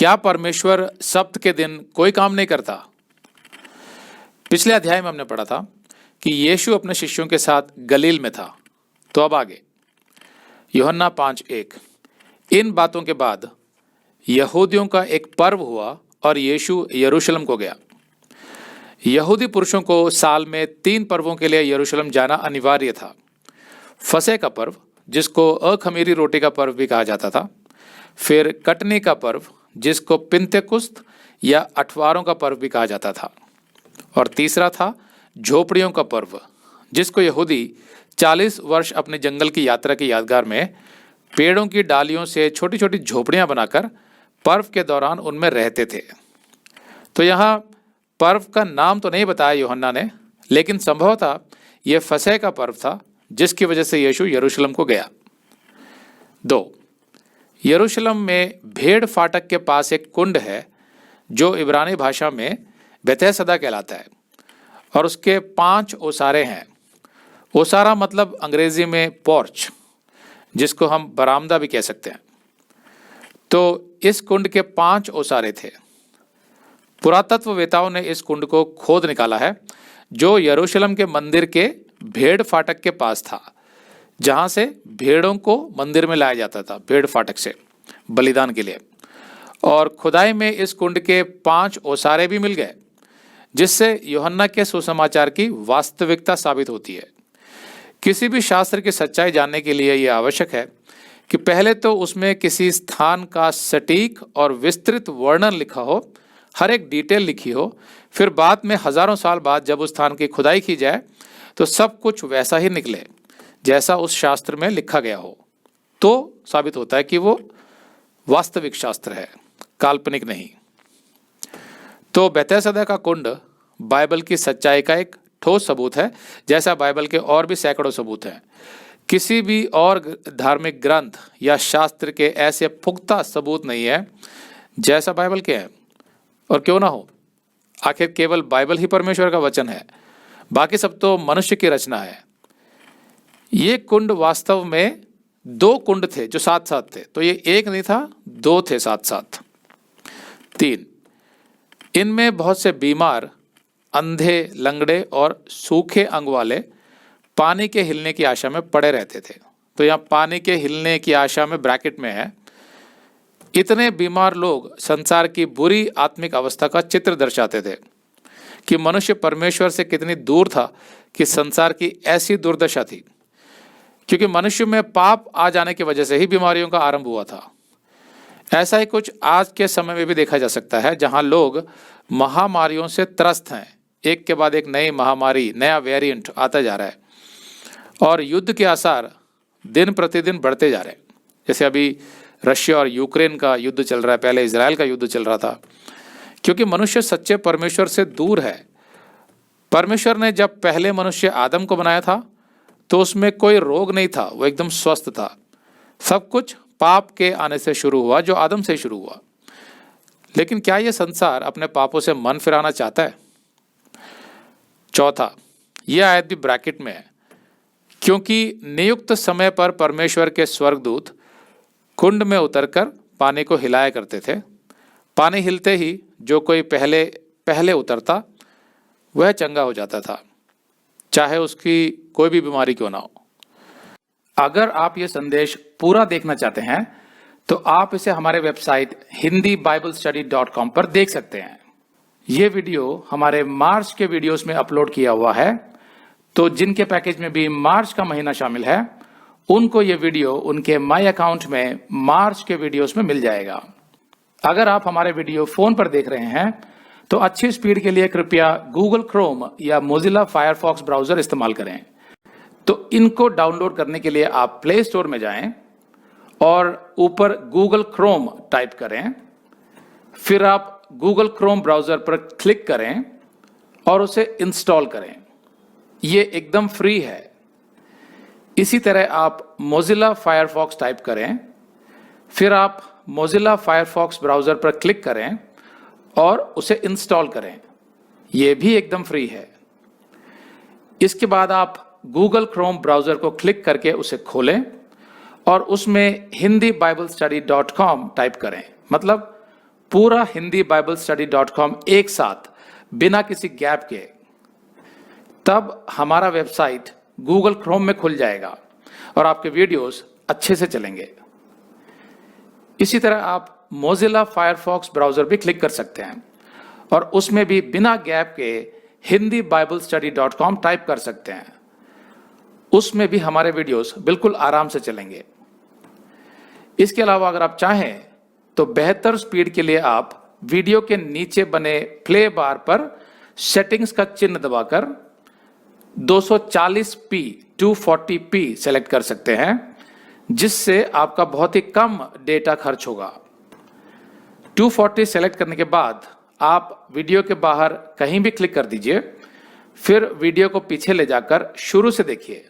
क्या परमेश्वर सब्त के दिन कोई काम नहीं करता? पिछले अध्याय में हमने पढ़ा था कि यीशु अपने शिष्यों के साथ गलील में था। तो अब आगे यूहन्ना 5:1। इन बातों के बाद यहूदियों का एक पर्व हुआ और यीशु यरूशलेम को गया। यहूदी पुरुषों को साल में 3 पर्वों के लिए यरूशलेम जाना अनिवार्य था। फसह का पर्व, जिसको अखमीरी रोटी का पर्व भी कहा जाता था, फिर कटनी का पर्व, जिसको पिन्तेकुस्त या अठवारों का पर्व भी कहा जाता था, और तीसरा था झोपड़ियों का पर्व, जिसको यहूदी 40 वर्ष अपने जंगल की यात्रा की यादगार में पेड़ों की डालियों से छोटी छोटी झोपड़ियां बनाकर पर्व के दौरान उनमें रहते थे। तो यहाँ पर्व का नाम तो नहीं बताया यूहन्ना ने, लेकिन संभवतः यह फसह का पर्व था, जिसकी वजह से यीशु यरूशलेम को गया। 2, यरूशलेम में भेड़ फाटक के पास एक कुंड है जो इब्रानी भाषा में बेतहसदा कहलाता है, और उसके 5 ओसारे हैं। ओसारा मतलब अंग्रेजी में पोर्च, जिसको हम बरामदा भी कह सकते हैं। तो इस कुंड के 5 ओसारे थे। पुरातत्ववेताओं ने इस कुंड को खोद निकाला है, जो यरूशलेम के मंदिर के भेड़ फाटक के पास था, जहां से भेड़ों को मंदिर में लाया जाता था, भेड़ फाटक से बलिदान के लिए। और खुदाई में इस कुंड के 5 ओसारे भी मिल गए, जिससे यूहन्ना के सुसमाचार की वास्तविकता साबित होती है। किसी भी शास्त्र की सच्चाई जानने के लिए यह आवश्यक है कि पहले तो उसमें किसी स्थान का सटीक और विस्तृत वर्णन लिखा हो, हर एक डिटेल लिखी हो, फिर बाद में हजारों साल बाद जब उस स्थान की खुदाई की जाए तो सब कुछ वैसा ही निकले जैसा उस शास्त्र में लिखा गया हो, तो साबित होता है कि वो वास्तविक शास्त्र है, काल्पनिक नहीं। तो बेतहसदा का कुंड बाइबल की सच्चाई का एक ठोस सबूत है, जैसा बाइबल के और भी सैकड़ों सबूत हैं। किसी भी और धार्मिक ग्रंथ या शास्त्र के ऐसे पुख्ता सबूत नहीं है जैसा बाइबल के हैं। और क्यों ना हो, आखिर केवल बाइबल ही परमेश्वर का वचन है, बाकी सब तो मनुष्य की रचना है। ये कुंड वास्तव में 2 कुंड थे जो साथ साथ थे, तो ये एक नहीं था, 2 थे साथ साथ। 3, इनमें बहुत से बीमार, अंधे, लंगड़े और सूखे अंग वाले पानी के हिलने की आशा में पड़े रहते थे। तो यहाँ पानी के हिलने की आशा में ब्रैकेट में है। इतने बीमार लोग संसार की बुरी आत्मिक अवस्था का चित्र दर्शाते थे कि मनुष्य परमेश्वर से कितनी दूर था, कि संसार की ऐसी दुर्दशा थी, क्योंकि मनुष्य में पाप आ जाने की वजह से ही बीमारियों का आरंभ हुआ था। ऐसा ही कुछ आज के समय में भी देखा जा सकता है, जहां लोग महामारियों से त्रस्त हैं। एक के बाद एक नई महामारी, नया वेरिएंट आता जा रहा है, और युद्ध के आसार दिन प्रतिदिन बढ़ते जा रहे हैं। जैसे अभी रशिया और यूक्रेन का युद्ध चल रहा है, पहले इजराइल का युद्ध चल रहा था, क्योंकि मनुष्य सच्चे परमेश्वर से दूर है। परमेश्वर ने जब पहले मनुष्य आदम को बनाया था तो उसमें कोई रोग नहीं था, वो एकदम स्वस्थ था। सब कुछ पाप के आने से शुरू हुआ, जो आदम से शुरू हुआ। लेकिन क्या यह संसार अपने पापों से मन फिराना चाहता है? 4, यह आयत भी ब्रैकेट में है, क्योंकि नियुक्त समय पर परमेश्वर के स्वर्गदूत कुंड में उतरकर पानी को हिलाया करते थे। पानी हिलते ही जो कोई पहले उतरता वह चंगा हो जाता था, चाहे उसकी कोई भी बीमारी क्यों ना हो। अगर आप ये संदेश पूरा देखना चाहते हैं तो आप इसे हमारे वेबसाइट hindiBiblestudy.com पर देख सकते हैं। ये वीडियो हमारे मार्च के वीडियोस में अपलोड किया हुआ है, तो जिनके पैकेज में भी मार्च का महीना शामिल है, उनको ये वीडियो उनके माई अकाउंट में मार्च के वीडियोस में मिल जाएगा। अगर आप हमारे वीडियो फोन पर देख रहे हैं तो अच्छी स्पीड के लिए कृपया गूगल क्रोम या मोजिला फायरफॉक्स ब्राउजर इस्तेमाल करें। तो इनको डाउनलोड करने के लिए आप प्ले स्टोर में जाएं और ऊपर गूगल क्रोम टाइप करें, फिर आप गूगल क्रोम ब्राउजर पर क्लिक करें और उसे इंस्टॉल करें। ये एकदम फ्री है। इसी तरह आप मोजिला फायरफॉक्स टाइप करें, फिर आप मोजिला फायरफॉक्स ब्राउजर पर क्लिक करें और उसे इंस्टॉल करें। यह भी एकदम फ्री है। इसके बाद आप गूगल क्रोम ब्राउजर को क्लिक करके उसे खोलें और उसमें hindiBiblestudy.com टाइप करें, मतलब पूरा hindiBiblestudy.com एक साथ बिना किसी गैप के, तब हमारा वेबसाइट गूगल क्रोम में खुल जाएगा और आपके वीडियोस अच्छे से चलेंगे। इसी तरह आप मोजिला फायरफॉक्स ब्राउजर भी क्लिक कर सकते हैं और उसमें भी बिना गैप के hindiBiblestudy.com टाइप कर सकते हैं। उसमें भी हमारे वीडियोस बिल्कुल आराम से चलेंगे। इसके अलावा अगर आप चाहें तो बेहतर स्पीड के लिए आप वीडियो के नीचे बने प्ले बार पर सेटिंग्स का चिन्ह दबाकर 240p 240p सेलेक्ट कर सकते हैं, जिससे आपका बहुत ही कम डेटा खर्च होगा। 240 सेलेक्ट करने के बाद आप वीडियो के बाहर कहीं भी क्लिक कर दीजिए, फिर वीडियो को पीछे ले जाकर शुरू से देखिए।